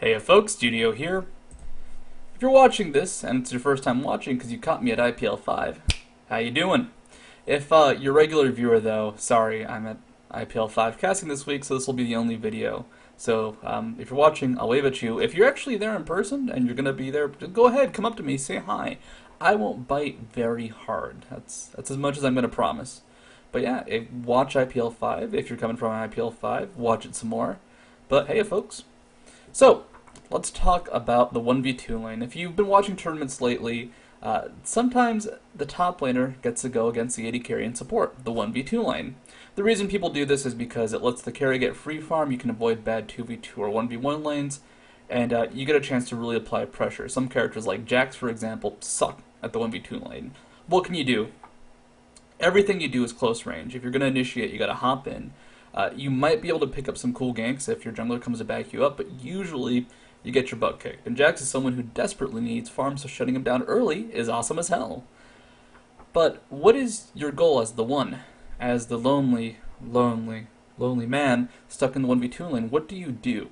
Hey folks, Studio here. If you're watching this, and it's your first time watching because you caught me at IPL 5, how you doing? If you're a regular viewer though, sorry, I'm at IPL 5 casting this week, so this will be the only video. So if you're watching, I'll wave at you. If you're actually there in person, and you're going to be there, go ahead, come up to me, say hi. I won't bite very hard. That's as much as I'm going to promise. But yeah, watch IPL 5. If you're coming from IPL 5, watch it some more. But hey folks. So, let's talk about the 1v2 lane. If you've been watching tournaments lately, sometimes the top laner gets to go against the AD carry and support, the 1v2 lane. The reason people do this is because it lets the carry get free farm, you can avoid bad 2v2 or 1v1 lanes, and you get a chance to really apply pressure. Some characters like Jax, for example, suck at the 1v2 lane. What can you do? Everything you do is close range. If you're going to initiate, you got to hop in. You might be able to pick up some cool ganks if your jungler comes to back you up, but usually you get your butt kicked. And Jax is someone who desperately needs farm, so shutting him down early is awesome as hell. But what is your goal as the one? As the lonely man stuck in the 1v2 lane, what do you do?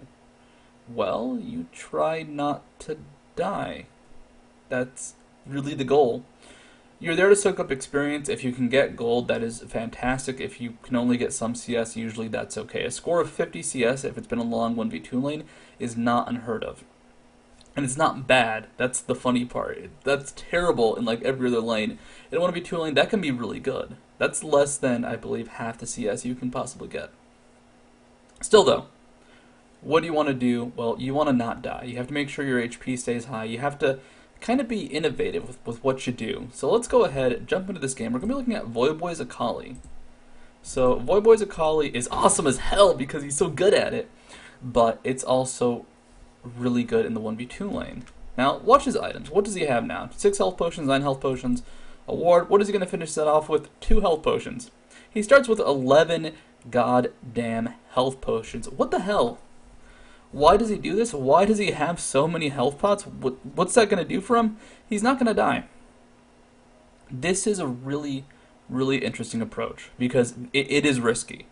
Well, you try not to die. That's really the goal. You're there to soak up experience. If you can get gold, that is fantastic. If you can only get some CS, usually that's okay. A score of 50 CS, if it's been a long 1v2 lane, is not unheard of. And it's not bad. That's the funny part. That's terrible in like every other lane. In a 1v2 lane, that can be really good. That's less than, I believe, half the CS you can possibly get. Still though, what do you want to do? Well, you want to not die. You have to make sure your HP stays high. You have to kind of be innovative with what you do. So let's go ahead, jump into this game. We're going to be looking at Voyboy's Akali. So Voyboy's Akali is awesome as hell because he's so good at it, but it's also really good in the 1v2 lane. Now, watch his items. What does he have now? 6 health potions, 9 health potions, a ward. What is he going to finish that off with? 2 health potions. He starts with 11 goddamn health potions. What the hell? Why does he do this? Why does he have so many health pots? What's that going to do for him? He's not going to die. This is a really, really interesting approach because it is risky.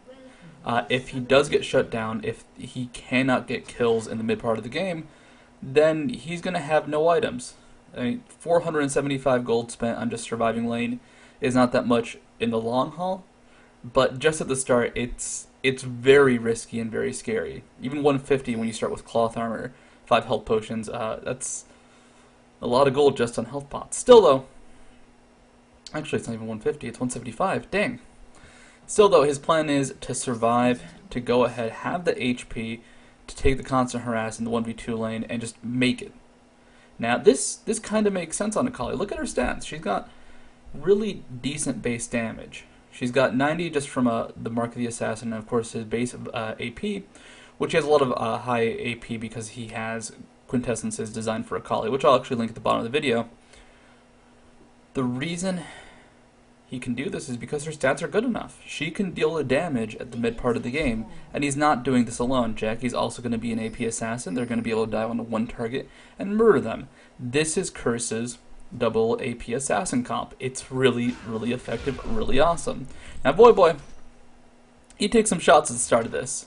If he does get shut down, if he cannot get kills in the mid part of the game, then he's going to have no items. I mean, 475 gold spent on just surviving lane is not that much in the long haul, but just at the start, it's very risky and very scary. Even 150 when you start with cloth armor, 5 health potions, that's a lot of gold just on health pots. Still though, actually it's not even 150, it's 175, dang. Still though, his plan is to survive, to go ahead, have the HP, to take the constant harass in the 1v2 lane, and just make it. Now this kind of makes sense on Akali. Look at her stats. She's got really decent base damage. She's got 90 just from the Mark of the Assassin, and of course his base of AP, which has a lot of high AP because he has quintessences designed for Akali, which I'll actually link at the bottom of the video. The reason he can do this is because her stats are good enough. She can deal the damage at the mid part of the game, and he's not doing this alone. Jackie's also going to be an AP assassin. They're going to be able to die on one target and murder them. This is Curse's double AP assassin comp. It's really, really effective, really awesome. Now Voyboy, he takes some shots at the start of this.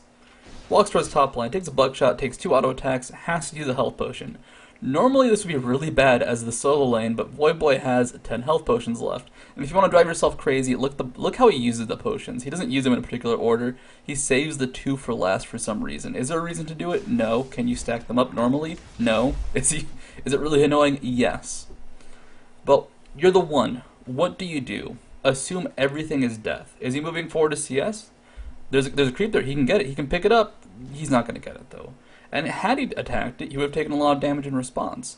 Walks towards top line, takes a buckshot, takes 2 auto attacks, has to use a health potion. Normally this would be really bad as the solo lane, but Voyboy has 10 health potions left. And if you want to drive yourself crazy, look how he uses the potions. He doesn't use them in a particular order. He saves the 2 for last for some reason. Is there a reason to do it? No. Can you stack them up normally? No. Is it really annoying? Yes. But you're the one. What do you do? Assume everything is death. Is he moving forward to CS? There's a creep there. He can get it. He can pick it up. He's not going to get it, though. And had he attacked it, he would have taken a lot of damage in response.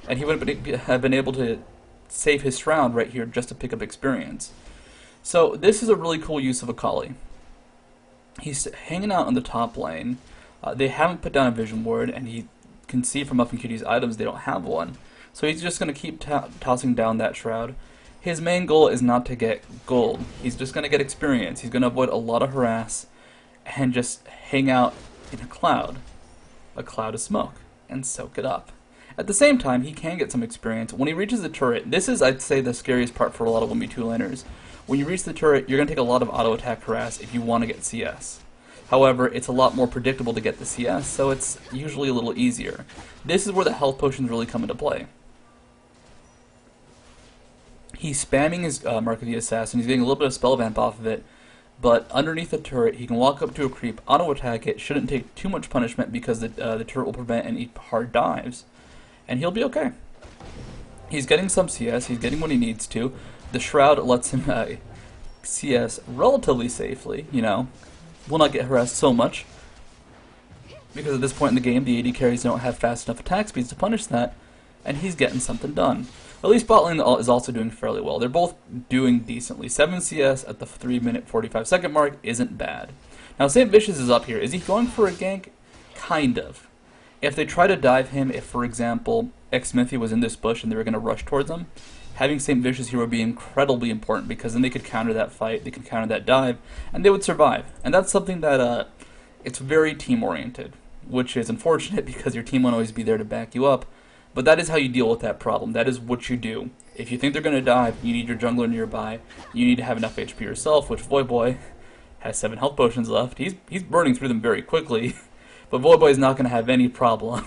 And he would have been able to save his shroud right here just to pick up experience. So this is a really cool use of Akali. He's hanging out on the top lane. They haven't put down a vision ward, and he can see from Muff and Cutie's items they don't have one. So he's just going to keep tossing down that shroud. His main goal is not to get gold. He's just going to get experience. He's going to avoid a lot of harass and just hang out in a cloud of smoke, and soak it up. At the same time, he can get some experience. When he reaches the turret, this is, I'd say, the scariest part for a lot of 1v2 laners. When you reach the turret, you're going to take a lot of auto attack harass if you want to get CS. However, it's a lot more predictable to get the CS, so it's usually a little easier. This is where the health potions really come into play. He's spamming his Mark of the Assassin, he's getting a little bit of spell vamp off of it, but underneath the turret, he can walk up to a creep, auto-attack it, shouldn't take too much punishment because the turret will prevent any hard dives, and he'll be okay. He's getting some CS, he's getting what he needs to. The Shroud lets him CS relatively safely, you know. Will not get harassed so much, because at this point in the game, the AD carries don't have fast enough attack speeds to punish that, and he's getting something done. At least bot lane is also doing fairly well. They're both doing decently. 7 CS at the 3-minute 45-second mark isn't bad. Now, St. Vicious is up here. Is he going for a gank? Kind of. If they try to dive him, if, for example, Xmithy was in this bush and they were going to rush towards him, having St. Vicious here would be incredibly important, because then they could counter that fight, they could counter that dive, and they would survive. And that's something that, it's very team-oriented, which is unfortunate because your team won't always be there to back you up. But that is how you deal with that problem. That is what you do. If you think they're going to dive, you need your jungler nearby. You need to have enough HP yourself, which Voyboy has 7 health potions left. He's burning through them very quickly. But Voyboy is not going to have any problem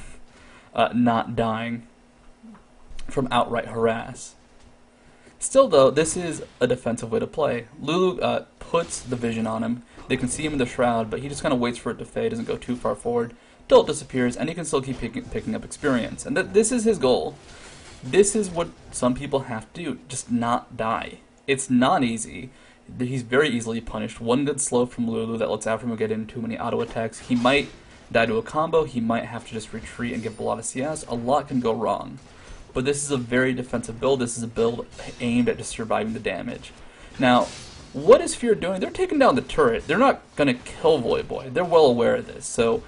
not dying from outright harass. Still, though, this is a defensive way to play. Lulu puts the vision on him. They can see him in the Shroud, but he just kind of waits for it to fade, doesn't go too far forward, till it disappears, and he can still keep picking up experience. And this is his goal. This is what some people have to do, just not die. It's not easy. He's very easily punished. One good slow from Lulu that lets Aframo get in too many auto attacks. He might die to a combo, he might have to just retreat and give a lot of CS. A lot can go wrong. But this is a very defensive build. This is a build aimed at just surviving the damage. Now, what is Fear doing? They're taking down the turret. They're not going to kill Voyboy. They're well aware of this. So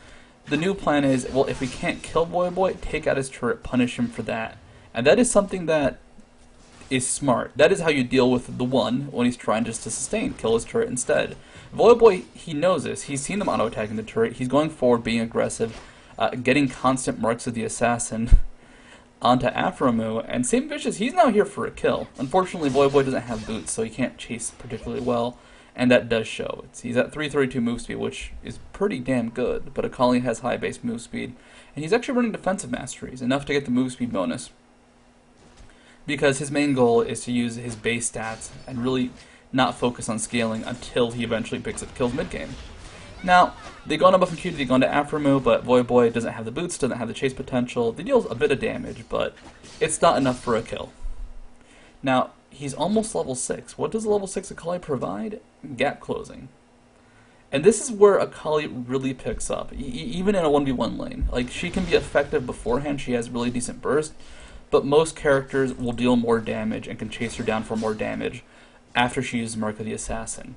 the new plan is, well, if we can't kill Voyboy, take out his turret, punish him for that. And that is something that is smart. That is how you deal with the one when he's trying just to sustain, kill his turret instead. Voyboy, he knows this. He's seen them auto-attacking the turret. He's going forward, being aggressive, getting constant marks of the assassin onto Aframo, and St. Vicious, he's now here for a kill. Unfortunately, Voyboy doesn't have boots, so he can't chase particularly well, and that does show. He's at 332 move speed, which is pretty damn good, but Akali has high base move speed, and he's actually running defensive masteries, enough to get the move speed bonus, because his main goal is to use his base stats and really not focus on scaling until he eventually picks up kills mid-game. Now, they go on a buff and Q, they go on to Aframo, but Voyboy doesn't have the boots, doesn't have the chase potential. They deal a bit of damage, but it's not enough for a kill. Now, he's almost level 6. What does level 6 Akali provide? Gap closing. And this is where Akali really picks up, even in a 1v1 lane. Like, she can be effective beforehand, she has really decent burst, but most characters will deal more damage and can chase her down for more damage after she uses Mark of the Assassin.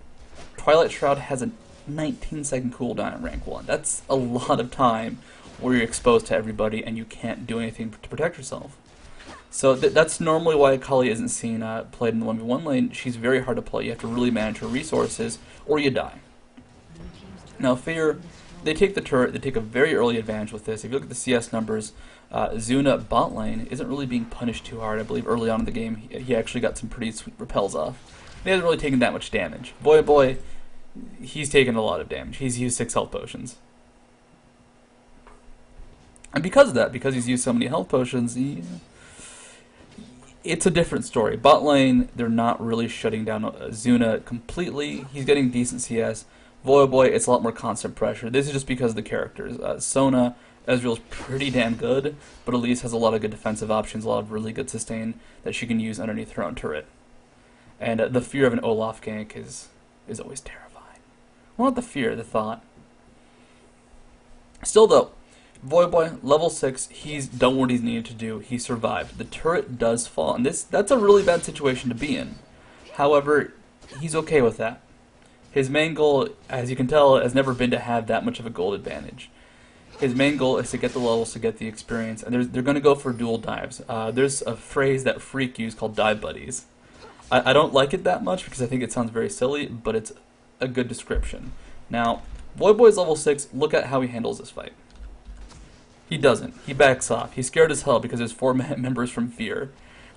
Twilight Shroud has a 19-second cooldown at rank 1. That's a lot of time where you're exposed to everybody and you can't do anything to protect yourself. So that's normally why Akali isn't seen played in the 1v1 lane. She's very hard to play. You have to really manage her resources or you die. Now Fear, they take the turret, they take a very early advantage with this. If you look at the CS numbers, Zuna bot lane isn't really being punished too hard. I believe early on in the game he actually got some pretty sweet repels off. He hasn't really taken that much damage. Voyboy, he's taken a lot of damage. He's used 6 health potions. And because of that, because he's used so many health potions, it's a different story. Bot lane, they're not really shutting down Zuna completely. He's getting decent CS. Voyboy, it's a lot more constant pressure. This is just because of the characters. Sona, Ezreal's pretty damn good, but Elise has a lot of good defensive options, a lot of really good sustain that she can use underneath her own turret. And the fear of an Olaf gank is always terrifying. Well, not the fear, the thought. Still though, Voyboy, level 6, he's done what he's needed to do. He survived. The turret does fall, and that's a really bad situation to be in. However, he's okay with that. His main goal, as you can tell, has never been to have that much of a gold advantage. His main goal is to get the levels, to get the experience, and they're going to go for dual dives. There's a phrase that Freak used called dive buddies. I don't like it that much because I think it sounds very silly, but it's a good description. Now, Voyboy's level 6, look at how he handles this fight. He doesn't. He backs off. He's scared as hell because there's 4 members from Fear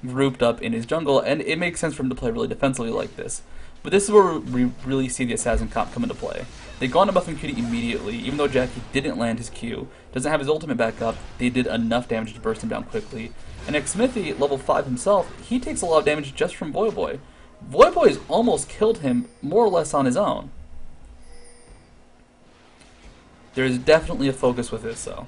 grouped up in his jungle, and it makes sense for him to play really defensively like this. But this is where we really see the assassin comp come into play. They go on to buffing Cutie immediately, even though Jackie didn't land his Q, doesn't have his ultimate back up, they did enough damage to burst him down quickly. And Smithy, level 5 himself, he takes a lot of damage just from Voyboy. Voyboy's almost killed him more or less on his own. There's definitely a focus with this though.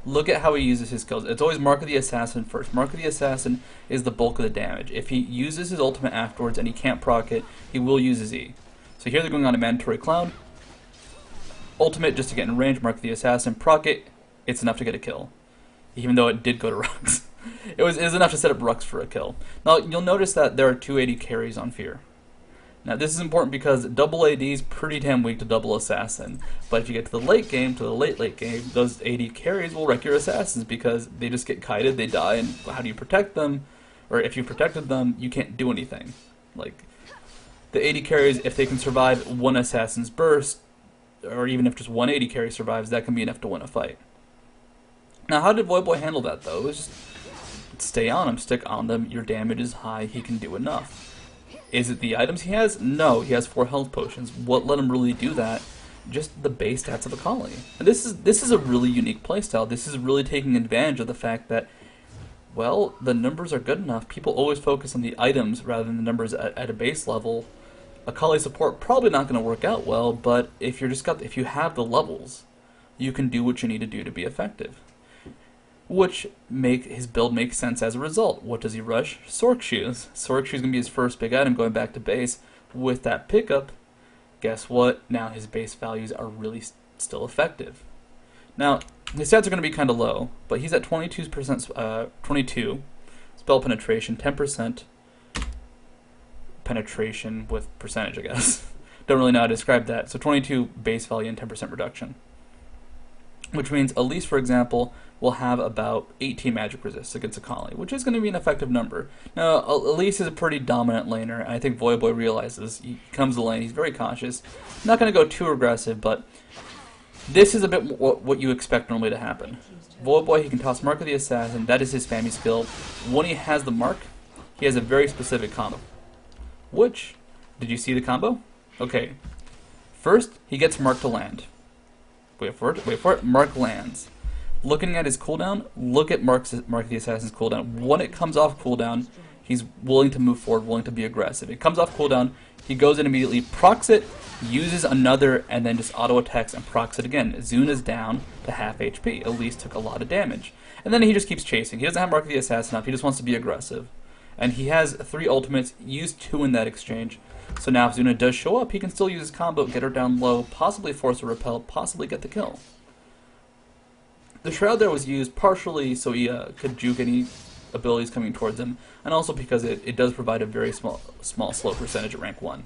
Look at how he uses his skills. It's always Mark of the Assassin first. Mark of the Assassin is the bulk of the damage. If he uses his ultimate afterwards and he can't proc it, he will use his E. So here they're going on a Mandatory Cloud. Ultimate just to get in range, Mark of the Assassin, proc it, it's enough to get a kill. Even though it did go to Rux. It was enough to set up Rux for a kill. Now you'll notice that there are 280 carries on Fear. Now this is important because double AD is pretty damn weak to double Assassin, but if you get to the late game, to the late game, those AD carries will wreck your Assassins because they just get kited, they die, and how do you protect them? Or if you protected them, you can't do anything. Like, the AD carries, if they can survive one Assassin's burst, or even if just one AD carry survives, that can be enough to win a fight. Now how did Voyboy handle that though? It was just stay on him, stick on them, your damage is high, he can do enough. Is it the items he has? No, he has 4 health potions. What let him really do that? Just the base stats of Akali. And this is a really unique playstyle. This is really taking advantage of the fact that, well, the numbers are good enough. People always focus on the items rather than the numbers at a base level. Akali support probably not going to work out well, but if if you have the levels, you can do what you need to do to be effective. Which make his build make sense as a result. What does he rush? Sork Shoes. Sork Shoes is going to be his first big item going back to base. With that pickup, guess what? Now his base values are really still effective. Now, his stats are going to be kind of low, but he's at 22%, 22 spell penetration, 10% penetration with percentage, I guess. Don't really know how to describe that. So 22 base value and 10% reduction. Which means Elise, for example, will have about 18 magic resists against Akali, which is going to be an effective number. Now, Elise is a pretty dominant laner, and I think Voyboy realizes. He comes to lane, he's very cautious. Not going to go too aggressive, but this is a bit what you expect normally to happen. Voyboy, he can toss Mark of the Assassin, that is his spammy skill. When he has the Mark, he has a very specific combo. Which, did you see the combo? Okay, first, he gets Mark to land. Wait for it, Mark lands. Looking at his cooldown, look at Mark of the Assassin's cooldown. When it comes off cooldown, he's willing to move forward, willing to be aggressive. It comes off cooldown, he goes in immediately, procs it, uses another, and then just auto-attacks and procs it again. Zune is down to half HP. Elise took a lot of damage. And then he just keeps chasing. He doesn't have Mark of the Assassin up, he just wants to be aggressive. And he has 3 ultimates, used 2 in that exchange. So now if Zuna does show up, he can still use his combo, get her down low, possibly force a repel, possibly get the kill. The Shroud there was used partially so he could juke any abilities coming towards him, and also because it does provide a very small slow percentage at rank 1.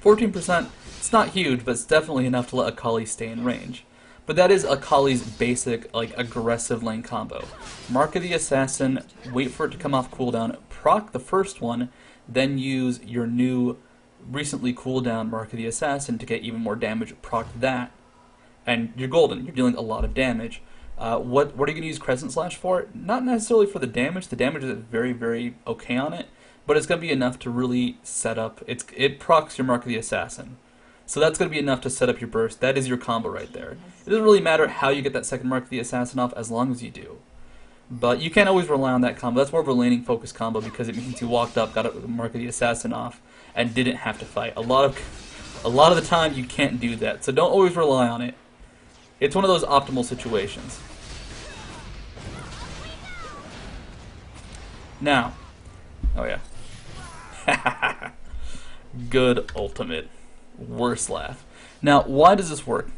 14%, it's not huge, but it's definitely enough to let Akali stay in range. But that is Akali's basic, like, aggressive lane combo. Mark of the Assassin, wait for it to come off cooldown, proc the first one, then use your new, recently cooldown Mark of the Assassin to get even more damage, proc that, and you're golden. You're dealing a lot of damage. What are you going to use Crescent Slash for? Not necessarily for the damage. The damage is very, very okay on it, but it's going to be enough to really set up. It procs your Mark of the Assassin. So that's going to be enough to set up your burst. That is your combo right there. It doesn't really matter how you get that second Mark of the Assassin off as long as you do. But you can't always rely on that combo. That's more of a laning focused combo because it means you walked up, got a Mark of the Assassin off, and didn't have to fight. A lot of the time you can't do that. So don't always rely on it. It's one of those optimal situations. Now, oh yeah. Good ultimate. Worst laugh. Now, why does this work?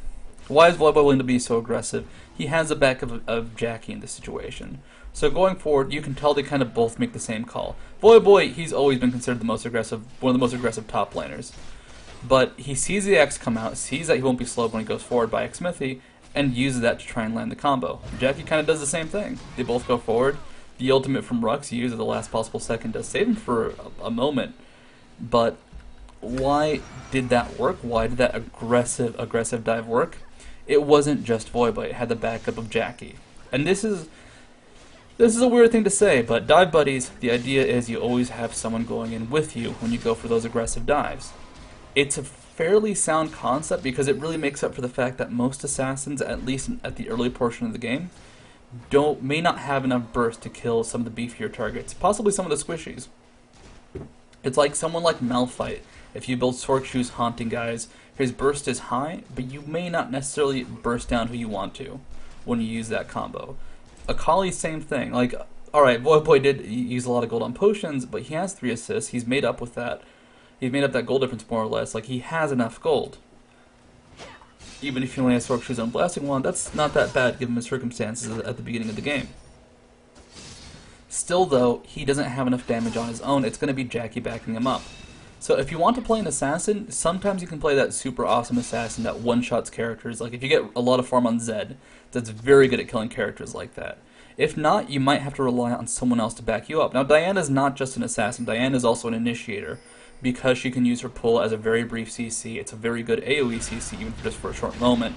Why is Voyboy willing to be so aggressive? He has the back of Jackie in this situation. So going forward, you can tell they kind of both make the same call. Voyboy, he's always been considered the most aggressive, one of the most aggressive top laners. But he sees the X come out, sees that he won't be slowed when he goes forward by Xmithy, and uses that to try and land the combo. Jackie kind of does the same thing. They both go forward. The ultimate from Rux he uses at the last possible second does save him for a moment. But why did that work? Why did that aggressive dive work? It wasn't just Voyboy. It had the backup of Jackie. And this is This is a weird thing to say, but dive buddies, the idea is you always have someone going in with you when you go for those aggressive dives. It's a fairly sound concept because it really makes up for the fact that most assassins, at least at the early portion of the game, may not have enough burst to kill some of the beefier targets, possibly some of the squishies. It's like someone like Malphite. If you build Sork Shoes Haunting guys, his burst is high, but you may not necessarily burst down who you want to when you use that combo. Akali, same thing. Like, alright, Voyboy did use a lot of gold on potions, but he has 3 assists. He's made up with that. He's made up that gold difference more or less. Like, he has enough gold. Even if he only has Sork Shoes on Blasting Wand, that's not that bad given the circumstances at the beginning of the game. Still, though, he doesn't have enough damage on his own. It's going to be Jackie backing him up. So if you want to play an assassin, sometimes you can play that super awesome assassin that one-shots characters. Like if you get a lot of farm on Zed, that's very good at killing characters like that. If not, you might have to rely on someone else to back you up. Now Diana's not just an assassin, Diana's also an initiator, because she can use her pull as a very brief CC. It's a very good AoE CC, even just for a short moment,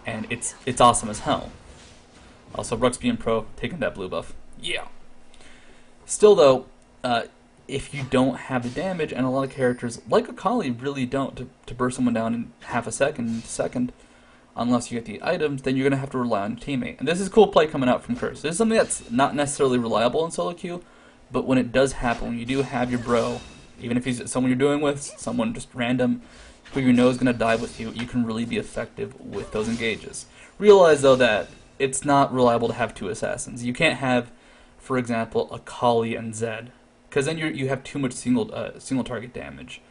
and it's awesome as hell. Also, Rux being pro, taking that blue buff. Yeah! Still though, if you don't have the damage, and a lot of characters, like Akali, really don't, to burst someone down in half a second, unless you get the items, then you're going to have to rely on your teammate. And this is cool play coming out from Curse. This is something that's not necessarily reliable in solo queue, but when it does happen, when you do have your bro, even if he's someone you're doing with, someone just random, who you know is going to die with you, you can really be effective with those engages. Realize, though, that it's not reliable to have 2 assassins. You can't have, for example, Akali and Zed, because then you have too much single target damage.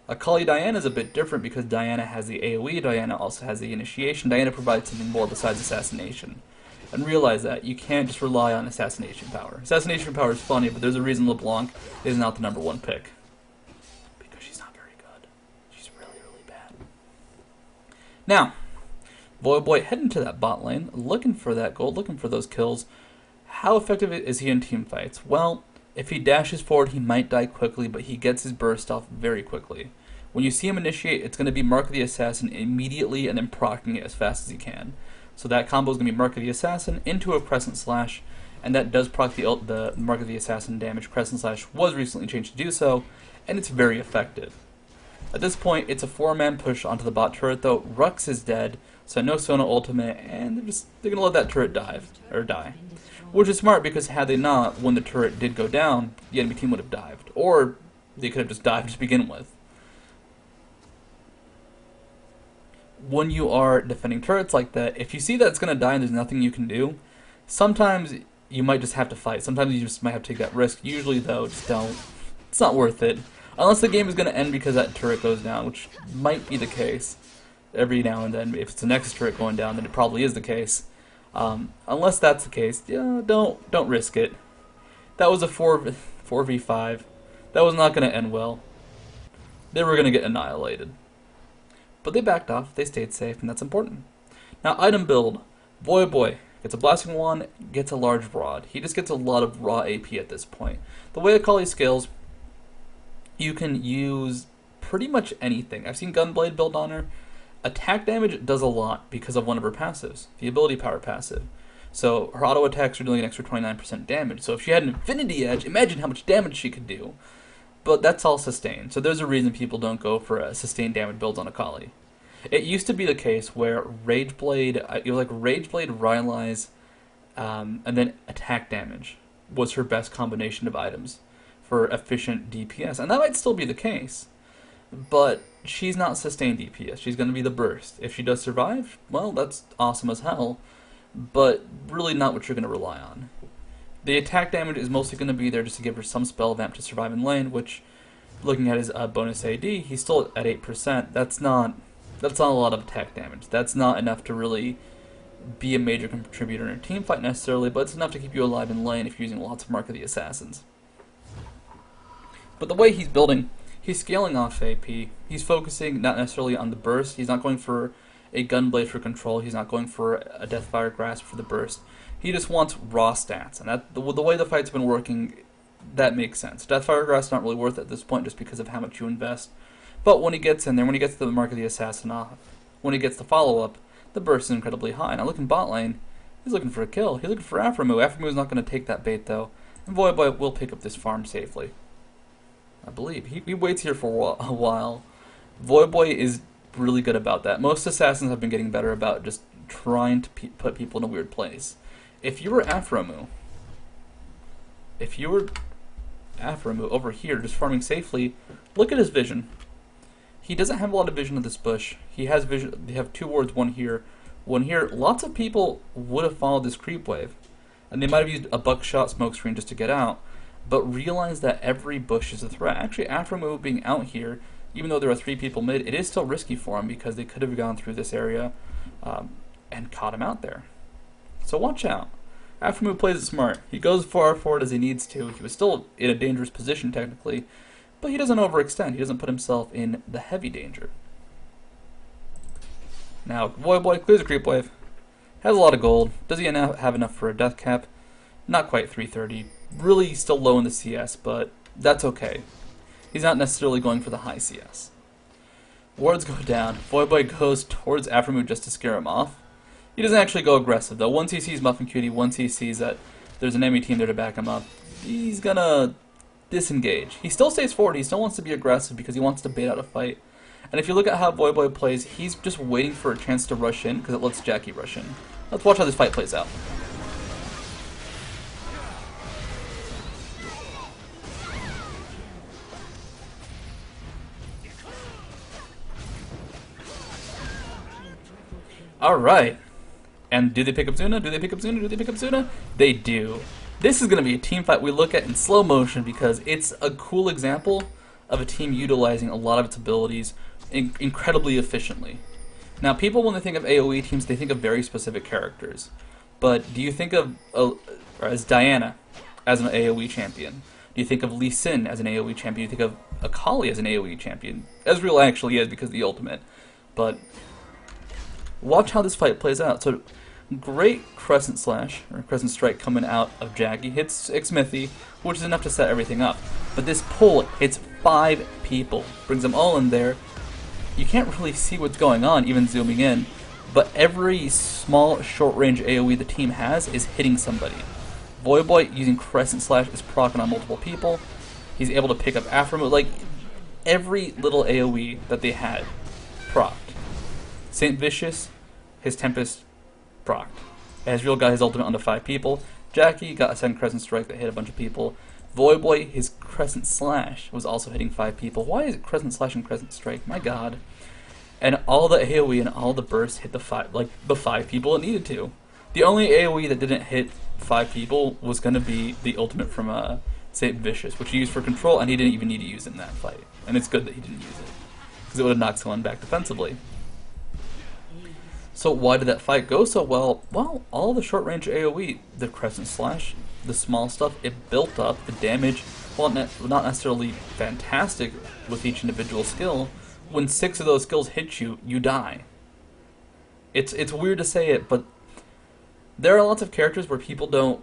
Akali Diana is a bit different because Diana has the AoE, Diana also has the initiation, Diana provides something more besides assassination. And realize that you can't just rely on assassination power. Assassination power is funny, but there's a reason LeBlanc is not the #1 pick. Because she's not very good. She's really, really bad. Now, Voyboy heading to that bot lane, looking for that gold, looking for those kills. How effective is he in team fights? Well, if he dashes forward, he might die quickly, but he gets his burst off very quickly. When you see him initiate, it's going to be Mark of the Assassin immediately and then proccing it as fast as he can. So that combo is going to be Mark of the Assassin into a Crescent Slash, and that does proc the Mark of the Assassin damage. Crescent Slash was recently changed to do so, and it's very effective. At this point, it's a 4-man push onto the bot turret, though. Rux is dead, so no Sona ultimate, and they're going to let that turret die. Which is smart, because had they not, when the turret did go down, the enemy team would have dived. Or they could have just dived to begin with. When you are defending turrets like that, if you see that it's going to die and there's nothing you can do, sometimes you might just have to fight. Sometimes you just might have to take that risk. Usually, though, just don't. It's not worth it. Unless the game is going to end because that turret goes down, which might be the case every now and then. If it's the next turret going down, then it probably is the case. Unless that's the case, yeah, don't risk it. That was a 4v5. That was not going to end well. They were going to get annihilated. But they backed off, they stayed safe, and that's important. Now, item build. Voyboy gets a Blasting Wand, gets a large rod. He just gets a lot of raw AP at this point. The way Akali scales, you can use pretty much anything. I've seen Gunblade build on her. Attack damage does a lot because of one of her passives, the ability power passive. So her auto attacks are doing an extra 29% damage. So if she had an Infinity Edge, imagine how much damage she could do. But that's all sustained. So there's a reason people don't go for a sustained damage builds on Akali. It used to be the case where Rageblade, you like Rageblade, Rylai's, and then attack damage was her best combination of items for efficient DPS. And that might still be the case. But she's not sustained DPS. She's going to be the burst. If she does survive, well, that's awesome as hell, but really not what you're going to rely on. The attack damage is mostly going to be there just to give her some spell vamp to survive in lane, which, looking at his bonus AD, he's still at 8%. That's not a lot of attack damage. That's not enough to really be a major contributor in a team fight necessarily, but it's enough to keep you alive in lane if you're using lots of Mark of the Assassins. But the way he's building, he's scaling off AP. He's focusing not necessarily on the burst. He's not going for a Gunblade for control. He's not going for a Deathfire Grasp for the burst. He just wants raw stats. And the way the fight's been working, that makes sense. Deathfire Grasp is not really worth it at this point just because of how much you invest. But when he gets in there, when he gets the Mark of the Assassin off, when he gets the follow-up, the burst is incredibly high. Now look in bot lane, He's looking for a kill. He's looking for Aframu. Aframu's not going to take that bait, though. And Voyboy will pick up this farm safely. I believe. He waits here for a while. Voyboy is really good about that. Most assassins have been getting better about just trying to put people in a weird place. If you were Aframu over here just farming safely, look at his vision. He doesn't have a lot of vision of this bush. He has vision. They have two wards, one here, one here. Lots of people would have followed this creep wave, and they might have used a buckshot smoke screen just to get out, but realize that every bush is a threat. Actually, Aframu being out here, even though there are 3 people mid, it is still risky for him because they could have gone through this area and caught him out there. So watch out. Aframu plays it smart. He goes as far forward as he needs to. He was still in a dangerous position technically, but he doesn't overextend. He doesn't put himself in the heavy danger. Now, Voyboy clears a creep wave. Has a lot of gold. Does he have enough for a death cap? Not quite 330. Really still low in the CS, but that's okay. He's not necessarily going for the high CS. Wards go down. Voyboy goes towards Aframu just to scare him off. He doesn't actually go aggressive, though. Once he sees Muffin Cutie, once he sees that there's an enemy team there to back him up, he's gonna disengage. He still stays forward. He still wants to be aggressive because he wants to bait out a fight. And if you look at how Voyboy plays, he's just waiting for a chance to rush in because it lets Jackie rush in. Let's watch how this fight plays out. Alright. And do they pick up Zuna? Do they pick up Zuna? Do they pick up Zuna? They do. This is going to be a team fight we look at in slow motion because it's a cool example of a team utilizing a lot of its abilities incredibly efficiently. Now, people, when they think of AoE teams, they think of very specific characters. But do you think of as Diana as an AoE champion? Do you think of Lee Sin as an AoE champion? Do you think of Akali as an AoE champion? Ezreal actually is because of the ultimate. But watch how this fight plays out. So, great Crescent Slash, or Crescent Strike coming out of Jackie. Hits Xmithy, which is enough to set everything up. But this pull hits 5 people. Brings them all in there. You can't really see what's going on, even zooming in. But every small, short-range AoE the team has is hitting somebody. Voyboy, using Crescent Slash, is proccing on multiple people. He's able to pick up Aframu. Like, every little AoE that they had, procced. Saint Vicious, his Tempest, procced. Ezreal got his ultimate onto 5 people. Jackie got a second Crescent Strike that hit a bunch of people. Voyboy, his Crescent Slash was also hitting 5 people. Why is it Crescent Slash and Crescent Strike? My god. And all the AoE and all the bursts hit the 5 people it needed to. The only AoE that didn't hit 5 people was going to be the ultimate from Saint Vicious, which he used for control, and he didn't even need to use it in that fight. And it's good that he didn't use it, because it would have knocked someone back defensively. So why did that fight go so well? Well, all the short-range AoE, the Crescent Slash, the small stuff, it built up. The damage, while not necessarily fantastic with each individual skill, when 6 of those skills hit you, you die. It's weird to say it, but there are lots of characters where people don't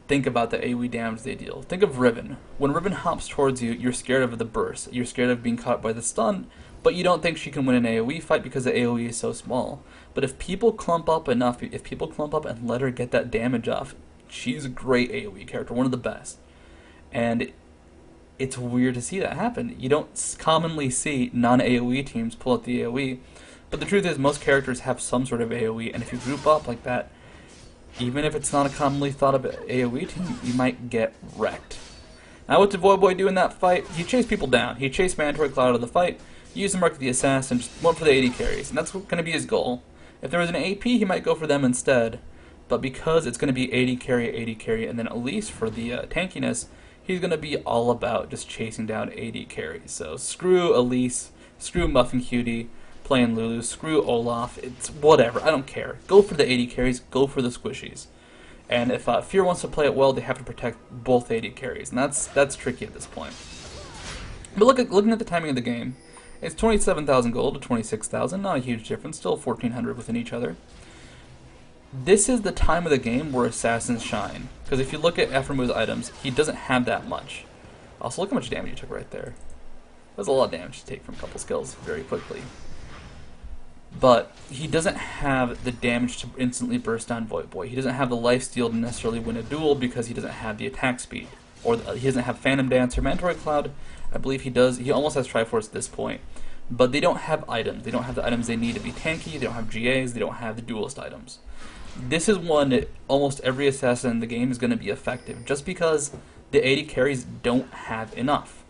think about the AoE damage they deal. Think of Riven. When Riven hops towards you, you're scared of the burst. You're scared of being caught by the stun, but you don't think she can win an AoE fight because the AoE is so small. But if people clump up enough, if people clump up and let her get that damage off, she's a great AoE character, one of the best. And it's weird to see that happen. You don't commonly see non-AoE teams pull out the AoE, but the truth is most characters have some sort of AoE, and if you group up like that, even if it's not a commonly thought of AoE team, you might get wrecked. Now what did Voyboy do in that fight? He chased people down. He chased Mandatory Cloud out of the fight, used the Mark of the Assassin, just went for the AD carries, and that's going to be his goal. If there was an AP, he might go for them instead, but because it's going to be AD carry, and then Elise for the tankiness, he's going to be all about just chasing down AD carries. So screw Elise, screw Muffin Cutie, playing Lulu, screw Olaf, it's whatever, I don't care. Go for the AD carries, go for the squishies. And if Fear wants to play it well, they have to protect both AD carries, and that's tricky at this point. But looking at the timing of the game, it's 27,000 gold to 26,000, not a huge difference, still 1,400 within each other. This is the time of the game where assassins shine, because if you look at Aframu's items, he doesn't have that much. Also, look how much damage he took right there. That's a lot of damage to take from a couple skills very quickly. but he doesn't have the damage to instantly burst down Voyboy. He doesn't have the lifesteal to necessarily win a duel because he doesn't have the attack speed. Or he doesn't have Phantom Dance or Mandatory Cloud. I believe he does. He almost has Triforce at this point. But they don't have items. They don't have the items they need to be tanky. They don't have GAs. They don't have the duelist items. This is one that almost every assassin in the game is going to be effective, just because the AD carries don't have enough.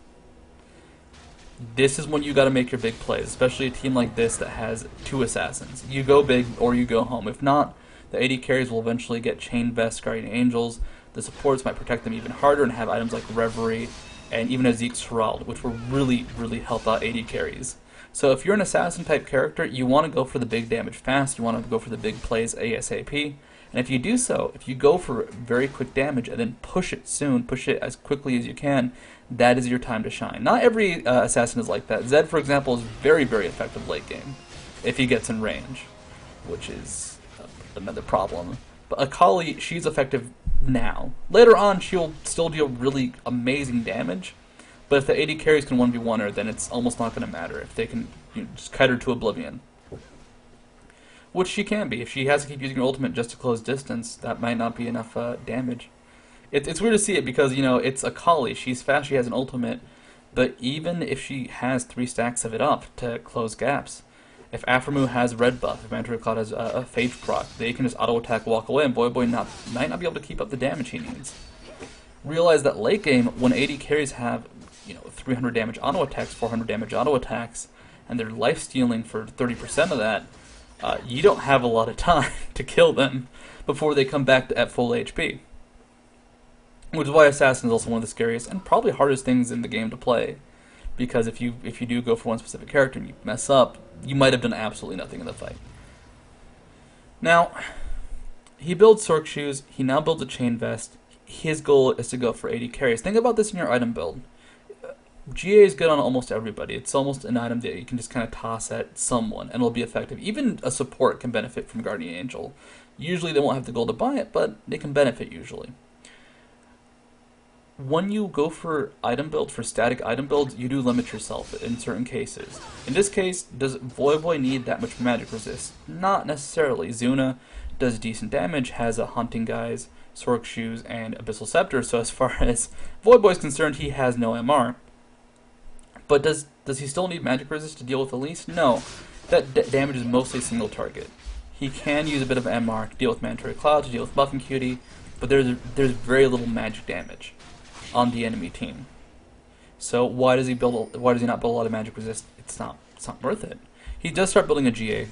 This is when you got to make your big plays, especially a team like this that has 2 assassins. You go big or you go home. If not, the AD carries will eventually get Chain Vest, Guardian Angels. The supports might protect them even harder and have items like Reverie and even a Zeke's Herald, which will really, really help out AD carries. So if you're an assassin type character, you want to go for the big damage fast, you want to go for the big plays ASAP, and if you do so, if you go for very quick damage and then push it soon, push it as quickly as you can, that is your time to shine. Not every assassin is like that. Zed, for example, is very, very effective late game if he gets in range, which is another problem. But Akali, she's effective now. Later on, she'll still deal really amazing damage, but if the AD carries can 1v1 her, then it's almost not going to matter if they can just kite her to oblivion. Which she can be. If she has to keep using her ultimate just to close distance, that might not be enough damage. It's weird to see it because, you know, it's Akali. She's fast, she has an ultimate, but even if she has 3 stacks of it up to close gaps, if Aphromoo has red buff, if Mandatory Cloud has a phage proc, they can just auto-attack, walk away, and Voyboy might not be able to keep up the damage he needs. Realize that late game, when AD carries have 300 damage auto attacks, 400 damage auto attacks, and they're life stealing for 30% of that, you don't have a lot of time to kill them before they come back at full HP. Which is why Assassin is also one of the scariest and probably hardest things in the game to play. Because if you do go for one specific character and you mess up, you might have done absolutely nothing in the fight. Now, he builds Sork Shoes, he now builds a Chain Vest. His goal is to go for 80 carries. Think about this in your item build. GA is good on almost everybody. It's almost an item that you can just kind of toss at someone and it'll be effective. Even a support can benefit from Guardian Angel. Usually they won't have the gold to buy it, but they can benefit usually. When you go for item build, for static item builds, you do limit yourself in certain cases. In this case, does Voyboy need that much magic resist? Not necessarily. Zuna does decent damage, has a Hunting Guise, Sork Shoes, and Abyssal Scepter, so as far as Voyboy is concerned, he has no MR. But does he still need magic resist to deal with Elise? No. That damage is mostly single target. He can use a bit of MR to deal with Mandatory Cloud, to deal with Buff and Cutie, but there's very little magic damage on the enemy team. So why does he not build a lot of magic resist? It's not worth it. He does start building a GA,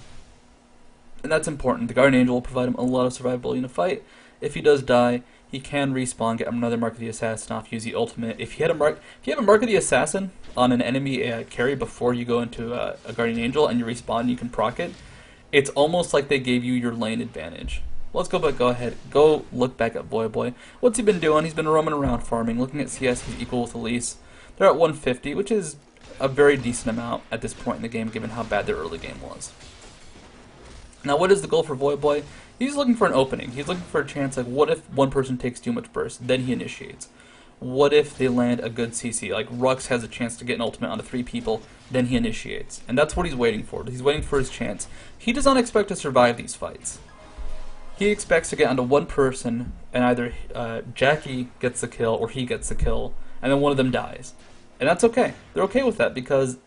and that's important. The Guardian Angel will provide him a lot of survivability in a fight. If he does die, he can respawn, get another Mark of the Assassin off, use the ultimate. If you have a Mark of the Assassin on an enemy carry before you go into a Guardian Angel and you respawn and you can proc it, it's almost like they gave you your lane advantage. Let's go ahead, go look back at Voyboy. What's he been doing? He's been roaming around farming, looking at CS, he's equal with Elise. They're at 150, which is a very decent amount at this point in the game, given how bad their early game was. Now, what is the goal for Voyboy? He's looking for an opening. He's looking for a chance, like, what if one person takes too much burst? Then he initiates. What if they land a good CC? Like, Rux has a chance to get an ultimate onto 3 people, then he initiates. And that's what he's waiting for. He's waiting for his chance. He does not expect to survive these fights. He expects to get onto one person, and either Jackie gets the kill or he gets the kill, and then one of them dies. And that's okay. They're okay with that because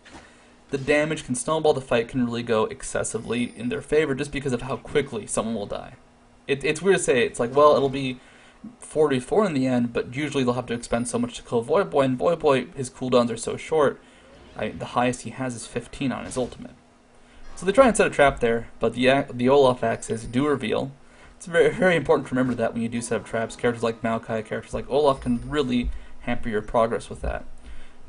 the damage can snowball, the fight can really go excessively in their favor just because of how quickly someone will die. It's weird to say. It's like, well, it'll be 44 in the end, but usually they'll have to expend so much to kill Voyboy, and Voyboy, his cooldowns are so short. The highest he has is 15 on his ultimate. So they try and set a trap there, but the Olaf axes do reveal. It's very, very important to remember that when you do set up traps. Characters like Maokai, characters like Olaf can really hamper your progress with that.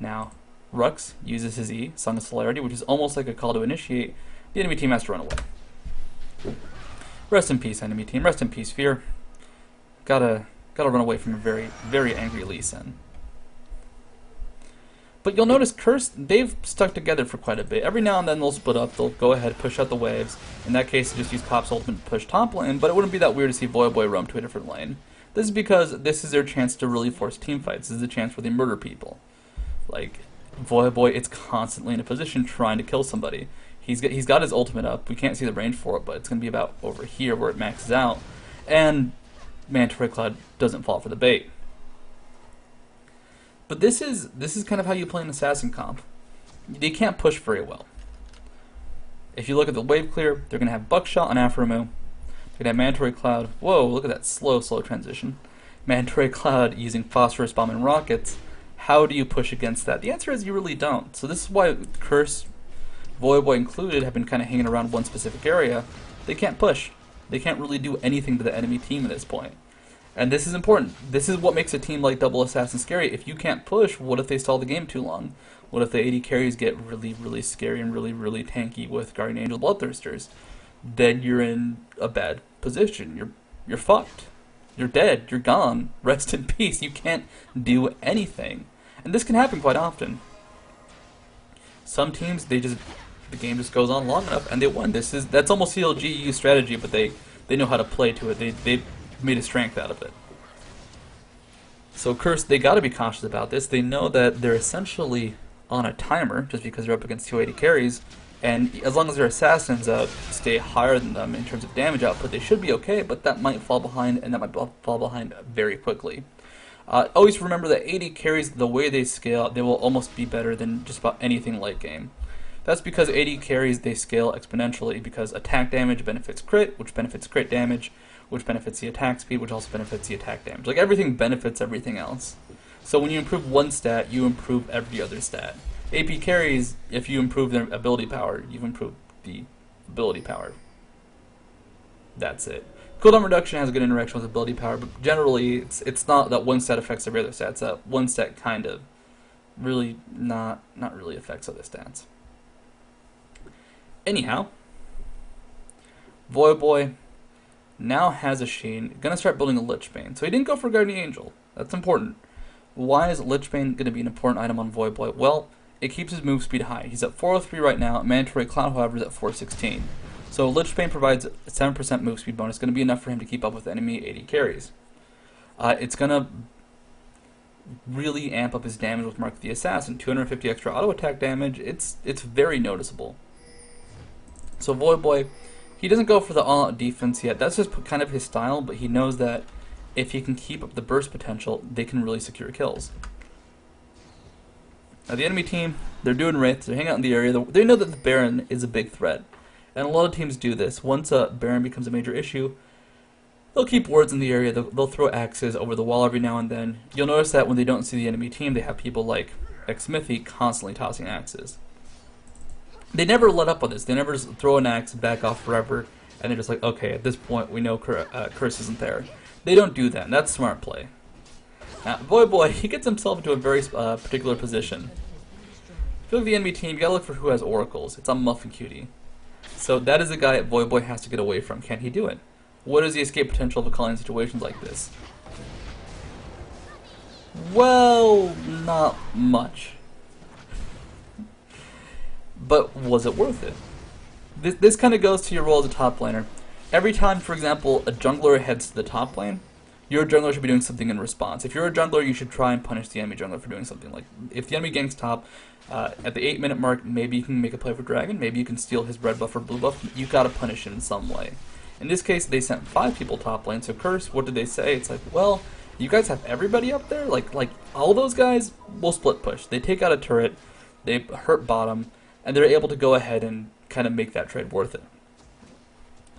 Now, Rux uses his E, Song of Celerity, which is almost like a call to initiate. The enemy team has to run away. Rest in peace, enemy team. Rest in peace, Fear. Gotta run away from a very, very angry Lee Sin. But you'll notice Curse, they've stuck together for quite a bit. Every now and then they'll split up, they'll go ahead, push out the waves. In that case, they just use Cop's ultimate to push top lane, but it wouldn't be that weird to see Voyboy roam to a different lane. This is because this is their chance to really force team fights. This is the chance where they murder people. Like, Voyboy, it's constantly in a position trying to kill somebody. He's got his ultimate up. We can't see the range for it, but it's going to be about over here where it maxes out. And Manta Ray Cloud doesn't fall for the bait. But this is kind of how you play an assassin comp. They can't push very well. If you look at the wave clear, they're going to have Buckshot on Afromu. They're going to have Manta Ray Cloud. Whoa, look at that slow transition. Manta Ray Cloud using Phosphorus Bomb and Rockets. How do you push against that? The answer is you really don't. So this is why Curse, Voyboy included, have been kind of hanging around one specific area. They can't push. They can't really do anything to the enemy team at this point. And this is important. This is what makes a team like Double Assassin scary. If you can't push, what if they stall the game too long? What if the AD carries get really scary and really tanky with Guardian Angel Bloodthirsters? Then you're in a bad position. You're fucked. You're dead. You're gone. Rest in peace. You can't do anything. And this can happen quite often. Some teams, the game just goes on long enough and they win. That's almost CLG's strategy, but they know how to play to it. They made a strength out of it. So Curse, they got to be cautious about this. They know that they're essentially on a timer just because they're up against 280 carries, and as long as their assassins stay higher than them in terms of damage output, they should be okay, but that might fall behind, and that might fall behind very quickly. Always remember that 80 carries, the way they scale, they will almost be better than just about anything late game. That's because 80 carries, they scale exponentially because attack damage benefits crit, which benefits crit damage, which benefits the attack speed, which also benefits the attack damage. Like, everything benefits everything else. So when you improve one stat, you improve every other stat. AP carries, if you improve their ability power, you've improved the ability power. That's it. Cooldown reduction has a good interaction with ability power, but generally it's not that one stat affects every other stat. It's that one stat kind of really not really affects other stats. Anyhow, Voyboy now has a Sheen, gonna start building a Lich Bane. So he didn't go for Guardian Angel. That's important. Why is Lich Bane gonna be an important item on Voyboy? Well, it keeps his move speed high. He's at 403 right now. Manta Ray Cloud, however, is at 416. So Lich Bane provides a 7% move speed bonus. It's gonna be enough for him to keep up with enemy 80 carries. It's gonna really amp up his damage with Mark the Assassin. 250 extra auto attack damage. It's very noticeable. So Voyboy, he doesn't go for the all-out defense yet. That's just kind of his style, but he knows that if he can keep up the burst potential, they can really secure kills. Now the enemy team, they're doing wraiths, they're hanging out in the area. They know that the Baron is a big threat. And a lot of teams do this. Once a Baron becomes a major issue, they'll keep wards in the area, they'll throw axes over the wall every now and then. You'll notice that when they don't see the enemy team, they have people like Xmithy constantly tossing axes. They never let up on this. They never just throw an axe and back off forever, and they're just like, okay, at this point we know Curse isn't there. They don't do that, and that's smart play. Now, Voyboy, he gets himself into a very particular position. If you look at the enemy team, you gotta look for who has oracles. It's on Muffin Cutie. So that is a guy that Voyboy has to get away from. Can he do it? What is the escape potential of Akali in situations like this? Well, not much. But was it worth it? This kind of goes to your role as a top laner. Every time, for example, a jungler heads to the top lane, your jungler should be doing something in response. If you're a jungler, you should try and punish the enemy jungler for doing something. Like, if the enemy ganks top, at the 8-minute mark, maybe you can make a play for Dragon, maybe you can steal his red buff or blue buff, you gotta punish him in some way. In this case, they sent 5 people top lane, so Curse, what did they say? It's like, well, you guys have everybody up there? Like all those guys will split push. They take out a turret, they hurt bottom, and they're able to go ahead and kind of make that trade worth it.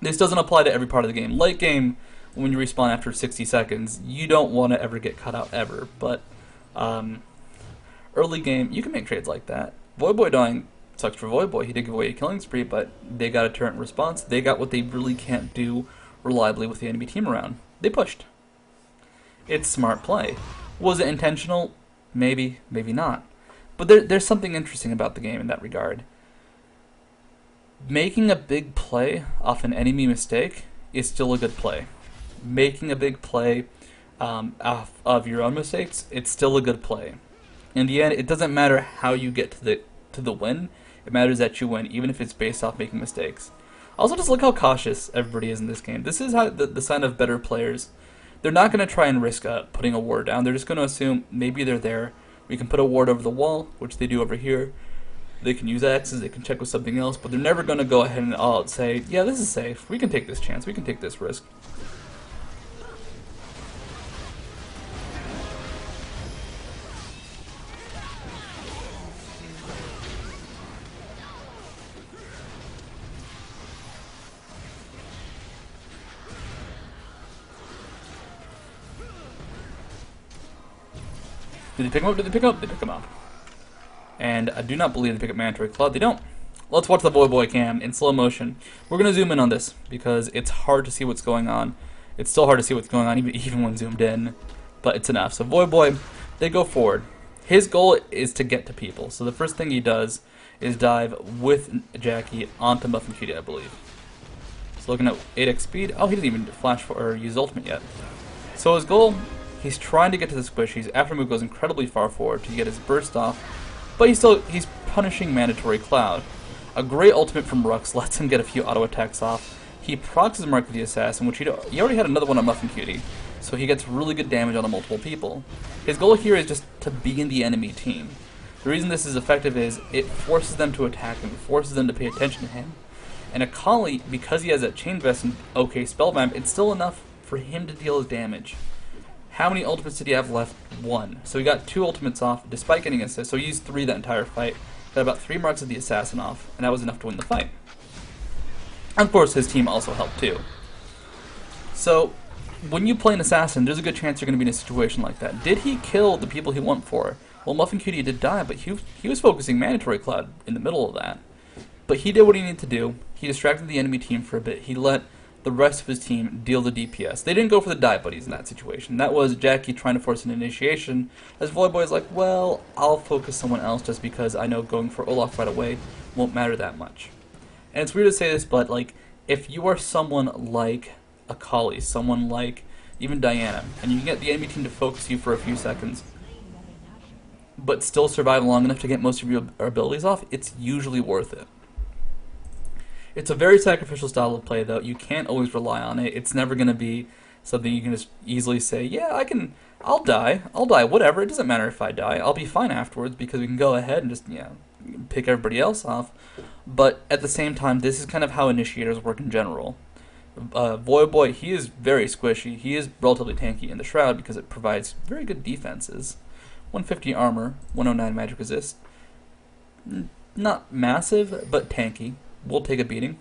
This doesn't apply to every part of the game. Late game, when you respawn after 60 seconds, you don't want to ever get cut out ever, but early game, you can make trades like that. Voyboy dying sucks for Voyboy. He did give away a killing spree, but they got a turret in response. They got what they really can't do reliably with the enemy team around. They pushed. It's smart play. Was it intentional? Maybe, maybe not. But there's something interesting about the game in that regard. Making a big play off an enemy mistake is still a good play. Making a big play off of your own mistakes, it's still a good play. In the end, it doesn't matter how you get to the win. It matters that you win, even if it's based off making mistakes. Also, just look how cautious everybody is in this game. This is how the sign of better players. They're not going to try and risk putting a ward down. They're just going to assume maybe they're there. We can put a ward over the wall, which they do over here. They can use X's, they can check with something else, but they're never going to go ahead and all out say, yeah, this is safe. We can take this chance. We can take this risk. Did they pick him up? Did they pick him up? They pick him up. And I do not believe they pick up Mandatory Cloud. They don't. Let's watch the Voyboy cam in slow motion. We're going to zoom in on this because it's hard to see what's going on. It's still hard to see what's going on even when zoomed in, but it's enough. So Voyboy, they go forward. His goal is to get to people. So the first thing he does is dive with Jackie onto Muffin Cutie, I believe. So looking at 8x speed. Oh, he didn't even flash for or use ultimate yet. So his goal, he's trying to get to the squish. His after move goes incredibly far forward to get his burst off, but he's punishing Mandatory Cloud. A great ultimate from Rux lets him get a few auto attacks off. He procs his Mark of the Assassin, which he already had another one on Muffin Cutie, so he gets really good damage on multiple people. His goal here is just to be in the enemy team. The reason this is effective is it forces them to attack him, it forces them to pay attention to him. And Akali, because he has that Chain Vest and OK Spell Vamp, it's still enough for him to deal his damage. How many ultimates did he have left? 1. So he got 2 ultimates off despite getting assist, so he used 3 that entire fight. Got about 3 marks of the Assassin off, and that was enough to win the fight. And of course, his team also helped too. So, when you play an Assassin, there's a good chance you're going to be in a situation like that. Did he kill the people he went for? Well, Muffin Cutie did die, but he was focusing Mandatory Cloud in the middle of that. But he did what he needed to do. He distracted the enemy team for a bit. He let the rest of his team deal the DPS. They didn't go for the die buddies in that situation. That was Jackie trying to force an initiation, as Voyboy is like, well, I'll focus someone else just because I know going for Olaf right away won't matter that much. And it's weird to say this, but like, if you are someone like Akali, someone like even Diana, and you can get the enemy team to focus you for a few seconds, but still survive long enough to get most of your abilities off, it's usually worth it. It's a very sacrificial style of play, though. You can't always rely on it. It's never going to be something you can just easily say, yeah, I'll die, whatever. It doesn't matter if I die. I'll be fine afterwards because we can go ahead and just, pick everybody else off. But at the same time, this is kind of how initiators work in general. Voyboy, he is very squishy. He is relatively tanky in the Shroud because it provides very good defenses. 150 armor, 109 magic resist. Not massive, but tanky. Will take a beating.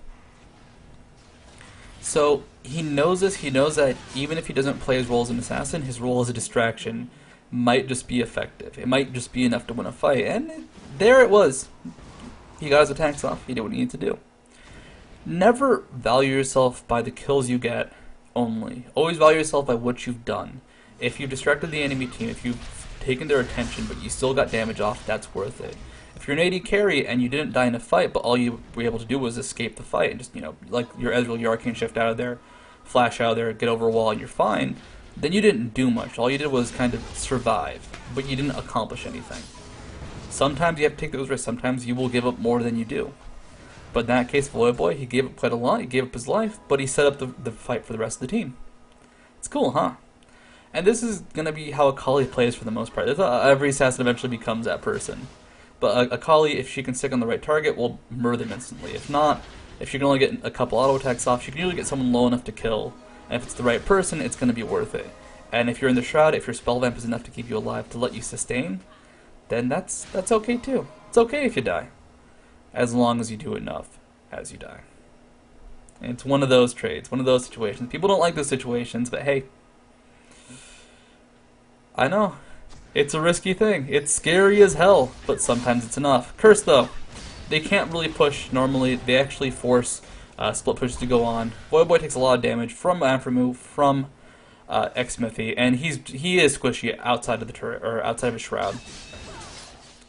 So he knows this. He knows that even if he doesn't play his role as an assassin, his role as a distraction might just be effective. It might just be enough to win a fight. And there it was. He got his attacks off. He did what he needed to do. Never value yourself by the kills you get only. Always value yourself by what you've done. If you've distracted the enemy team, if you've taken their attention but you still got damage off, that's worth it. If you're an AD carry and you didn't die in a fight, but all you were able to do was escape the fight and just, like your Ezreal, your Arcane Shift out of there, flash out of there, get over a wall, and you're fine, then you didn't do much. All you did was kind of survive, but you didn't accomplish anything. Sometimes you have to take those risks. Sometimes you will give up more than you do. But in that case, Voyboy, he gave up quite a lot. He gave up his life, but he set up the fight for the rest of the team. It's cool, huh? And this is going to be how Akali plays for the most part. Every assassin eventually becomes that person. But Akali, if she can stick on the right target, will murder them instantly. If not, if she can only get a couple auto attacks off, she can usually get someone low enough to kill. And if it's the right person, it's going to be worth it. And if you're in the Shroud, if your spell vamp is enough to keep you alive to let you sustain, then that's okay too. It's okay if you die, as long as you do enough as you die. And it's one of those trades, one of those situations. People don't like those situations, but hey, I know. It's a risky thing. It's scary as hell, but sometimes it's enough. Curse, though. They can't really push normally. They actually force split pushes to go on. Voyboy takes a lot of damage from Aftermove, from X-Smithy, and he is squishy outside of the turret, or outside of his Shroud.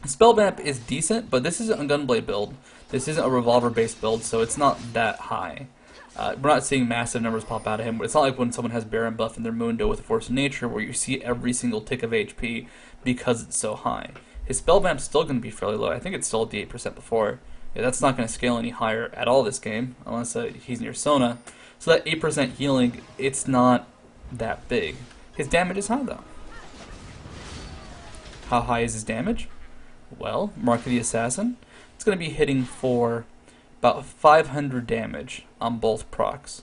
Spell Vamp is decent, but this isn't a Gunblade build. This isn't a Revolver-based build, so it's not that high. We're not seeing massive numbers pop out of him. It's not like when someone has Baron buff in their Mundo with a Force of Nature where you see every single tick of HP because it's so high. His spell vamp's still going to be fairly low. I think it's still at the 8% before. Yeah, that's not going to scale any higher at all this game, unless he's near Sona. So that 8% healing, it's not that big. His damage is high, though. How high is his damage? Well, Mark of the Assassin. it's going to be hitting for about 500 damage on both procs.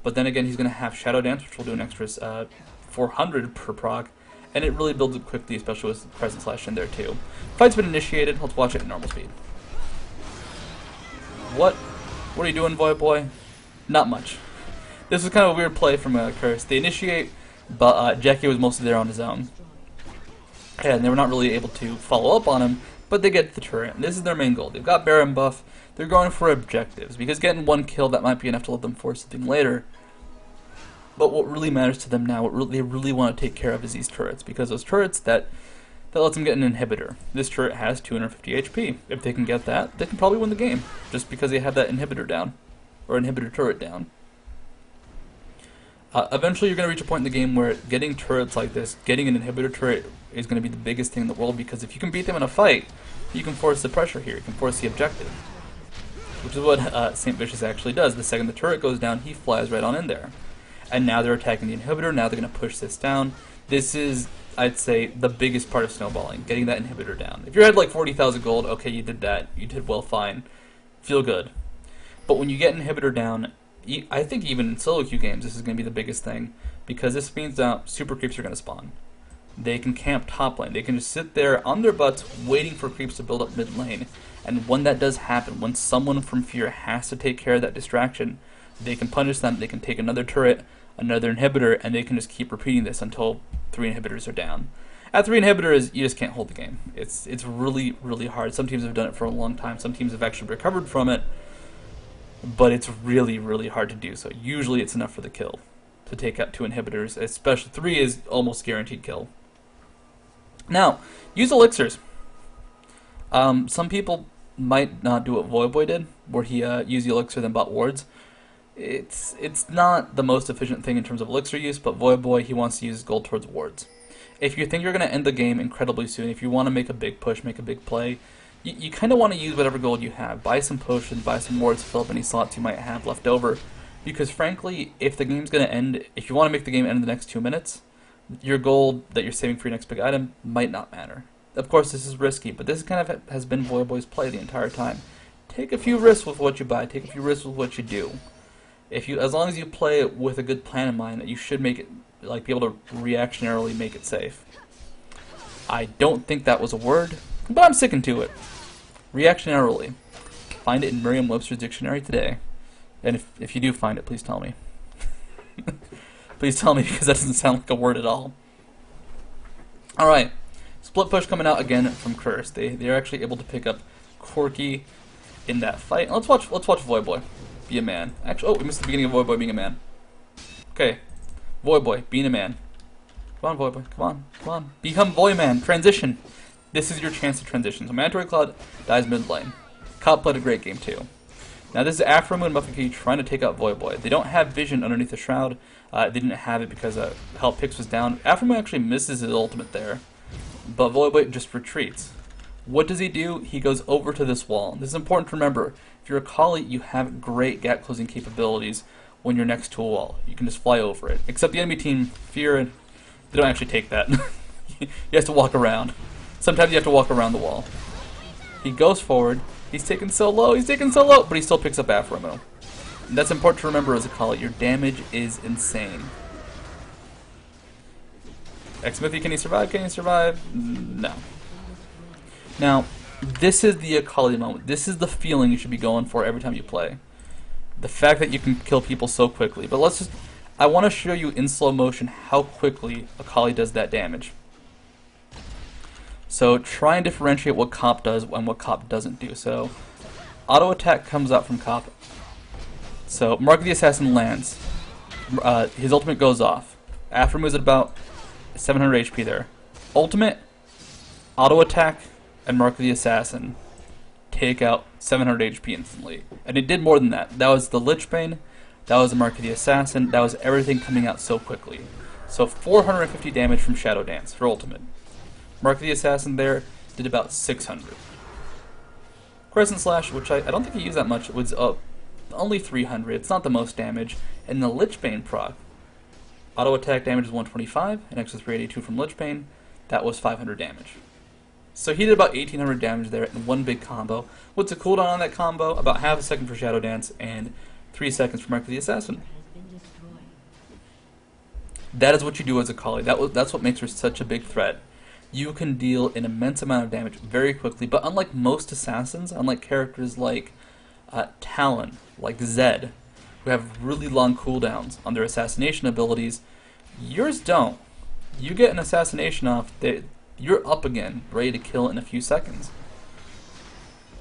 But then again, he's going to have Shadow Dance, which will do an extra 400 per proc, and it really builds it quickly, especially with Present Slash in there too. Fight's been initiated. Let's watch it at normal speed. What are you doing, Voyboy? Not much. This was kind of a weird play from Curse. They initiate, but Jackie was mostly there on his own. And they were not really able to follow up on him, but they get the turret. And this is their main goal. They've got Baron buff. They're going for objectives, because getting one kill, that might be enough to let them force something later. But what really matters to them now, what they really want to take care of is these turrets, because those turrets, that lets them get an inhibitor. This turret has 250 HP. If they can get that, they can probably win the game, just because they have that inhibitor down, or inhibitor turret down. Eventually you're going to reach a point in the game where getting turrets like this, getting an inhibitor turret, is going to be the biggest thing in the world, because if you can beat them in a fight, you can force the pressure here, you can force the objective. Which is what St. Vicious actually does. The second the turret goes down, he flies right on in there. And now they're attacking the inhibitor, now they're going to push this down. This is, I'd say, the biggest part of snowballing, getting that inhibitor down. If you had like 40,000 gold, okay, you did that, you did well, fine. Feel good. But when you get inhibitor down, I think even in solo queue games, this is going to be the biggest thing, because this means that super creeps are going to spawn. They can camp top lane. They can just sit there on their butts waiting for creeps to build up mid lane. And when that does happen, when someone from Fear has to take care of that distraction, they can punish them, they can take another turret, another inhibitor, and they can just keep repeating this until 3 inhibitors are down. At 3 inhibitors, you just can't hold the game. It's really, really hard. Some teams have done it for a long time. Some teams have actually recovered from it. But it's really, really hard to do so. Usually it's enough for the kill to take out 2 inhibitors, especially 3 is almost guaranteed kill. Now, use elixirs. Some people might not do what Voyboy did, where he used the elixir then bought wards. It's not the most efficient thing in terms of elixir use, but Voyboy, he wants to use gold towards wards. If you think you're going to end the game incredibly soon, if you want to make a big push, make a big play, you kind of want to use whatever gold you have. Buy some potions, buy some wards, fill up any slots you might have left over. Because frankly, if the game's going to end, if you want to make the game end in the next 2 minutes, your gold that you're saving for your next big item might not matter. Of course, this is risky, but this kind of has been Voyboy's play the entire time. Take a few risks with what you buy, take a few risks with what you do. As long as you play it with a good plan in mind, you should make it, like, be able to reactionarily make it safe. I don't think that was a word, but I'm sticking to it. Reactionarily. Find it in Merriam-Webster's dictionary today. And if you do find it, please tell me. Please tell me, because that doesn't sound like a word at all. Alright. Split push coming out again from Curse. They're actually able to pick up Corki in that fight. Let's watch Voyboy be a man. Actually, oh, we missed the beginning of Voyboy being a man. Okay. Voyboy being a man. Come on, Voyboy. Come on. Come on. Become Voyman. Transition. This is your chance to transition. So Mandatory Cloud dies mid lane. Cop played a great game too. Now this is Afro Moon Buffy trying to take out Voyboy. They don't have vision underneath the shroud. They didn't have it because Help Pix was down. Afro Moon actually misses his ultimate there, but Voyboy just retreats. What does he do? He goes over to this wall. This is important to remember. If you're Akali, you have great gap closing capabilities when you're next to a wall. You can just fly over it. Except the enemy team, Fear, they don't actually take that. You have to walk around. Sometimes you have to walk around the wall. He goes forward. He's taken so low, but he still picks up Afro Moon. And that's important to remember as a Akali. Your damage is insane. X-Smithy, can he survive? Can he survive? No. Now, this is the Akali moment. This is the feeling you should be going for every time you play. The fact that you can kill people so quickly. But I want to show you in slow motion how quickly Akali does that damage. So try and differentiate what Cop does and what Cop doesn't do. So auto attack comes out from Cop. So Mark of the Assassin lands. His ultimate goes off. After moves at about 700 HP there. Ultimate, auto attack, and Mark of the Assassin take out 700 HP instantly. And it did more than that. That was the Lich Bane, that was the Mark of the Assassin, that was everything coming out so quickly. So 450 damage from Shadow Dance for ultimate. Mark of the Assassin there did about 600. Crescent Slash, which I don't think he used that much, was only 300. It's not the most damage. And the Lich Bane proc, auto attack damage is 125, an extra 382 from Lich Bane. That was 500 damage. So he did about 1800 damage there in one big combo. What's the cooldown on that combo? About half a second for Shadow Dance and 3 seconds for Mark of the Assassin. That is what you do as Akali. That's what makes her such a big threat. You can deal an immense amount of damage very quickly, but unlike most assassins, unlike characters like Talon, like Zed, who have really long cooldowns on their assassination abilities, yours don't. You get an assassination off, you're up again, ready to kill in a few seconds.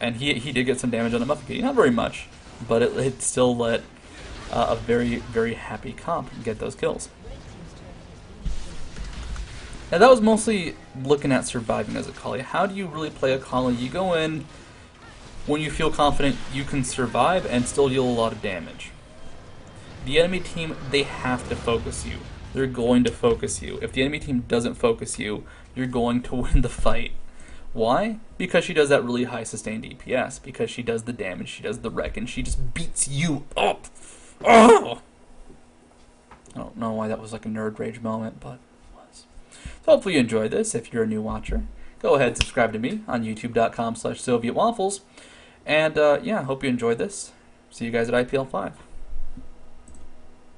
And he did get some damage on the Muffin. Not very much, but it still let a very, very happy comp get those kills. Now that was mostly looking at surviving as Akali. How do you really play Akali? You go in when you feel confident you can survive and still deal a lot of damage. The enemy team, they have to focus you. They're going to focus you. If the enemy team doesn't focus you, you're going to win the fight. Why? Because she does that really high sustained DPS. Because she does the damage, she does the wreck, and she just beats you up. Oh! I don't know why that was like a nerd rage moment, but it was. So hopefully you enjoyed this. If you're a new watcher, go ahead and subscribe to me on youtube.com/SovietWaffles. And yeah, hope you enjoyed this. See you guys at IPL 5.